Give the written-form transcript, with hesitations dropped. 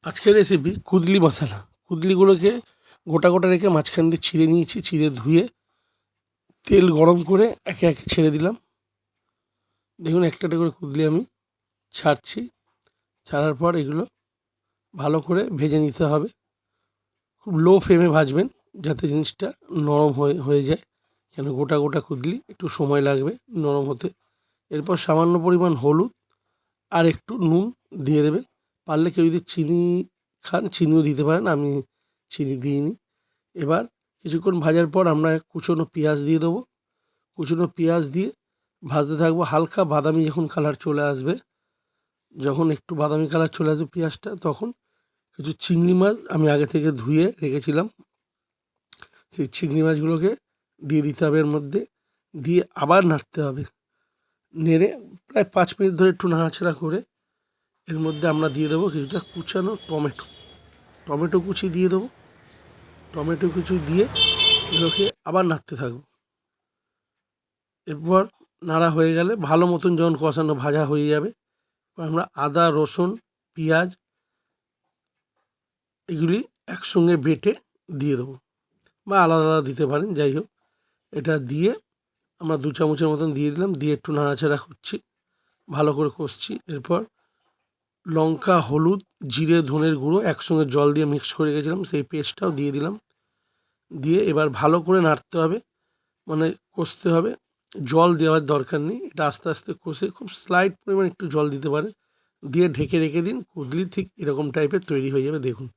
আজকের রেসিপি কুদলি মশলা। কুদলিগুলোকে গোটা গোটা রেখে মাঝখান দিয়ে ছিঁড়ে নিয়েছি, ছিঁড়ে ধুয়ে তেল গরম করে একে একে ছেড়ে দিলাম। দেখুন একটা একটা করে কুদলি আমি ছাড়ছি। ছাড়ার পর এগুলো ভালো করে ভেজে নিতে হবে। খুব লো ফ্লেমে ভাজবেন যাতে জিনিসটা নরম হয়ে যায়, কেন গোটা গোটা কুদলি একটু সময় লাগবে নরম হতে। এরপর সামান্য পরিমাণ হলুদ আর একটু নুন দিয়ে দেবেন। পারলে কেউ যদি চিনি খান চিনিও দিতে পারেন, আমি চিনি দিইনি। এবার কিছুক্ষণ ভাজার পর আমরা কুচনো পেঁয়াজ দিয়ে দেবো। কুচনো পেঁয়াজ দিয়ে ভাজতে থাকবো হালকা বাদামি যখন কালার চলে আসবে। যখন একটু বাদামি কালার চলে আসবে পেঁয়াজটা, তখন কিছু চিংড়ি মাছ আমি আগে থেকে ধুয়ে রেখেছিলাম, সেই চিংড়ি মাছগুলোকে দিয়ে দিতে হবে এর মধ্যে। দিয়ে আবার নাড়তে হবে। নেড়ে প্রায় 5 মিনিট ধরে একটু নাড়াচাড়া করে এর মধ্যে আমরা দিয়ে দেবো কিছুটা কুচানো টমেটো কুচি দিয়ে দেবো। টমেটো কুচি দিয়ে এগুলোকে আবার নাড়তে থাকবো। এরপর নাড়া হয়ে গেলে ভালো মতন যখন কষানো ভাজা হয়ে যাবে, আমরা আদা রসুন পেঁয়াজ এগুলি একসঙ্গে বেটে দিয়ে দেবো, বা আলাদা আলাদা দিতে পারেন, যাই হোক। এটা দিয়ে আমরা 2 চামচের মতন দিয়ে দিলাম, দিয়ে একটু নাড়াচাড়া করছি, ভালো করে কষছি। এরপর লঙ্কা হলুদ জিরে ধনের গুঁড়ো একসঙ্গে জল দিয়ে মিক্স করে রেখেছিলাম, সেই পেস্টটাও দিয়ে দিলাম। দিয়ে এবার ভালো করে নাড়তে হবে, মানে কষতে হবে। জল দেওয়ার দরকার নেই, এটা আস্তে আস্তে কষে খুব স্লাইট পরিমাণ একটু জল দিতে পারে, দিয়ে ঢেকে রেখে দিন। কুদলি ঠিক এরকম টাইপের তৈরি হয়ে যাবে। দেখুন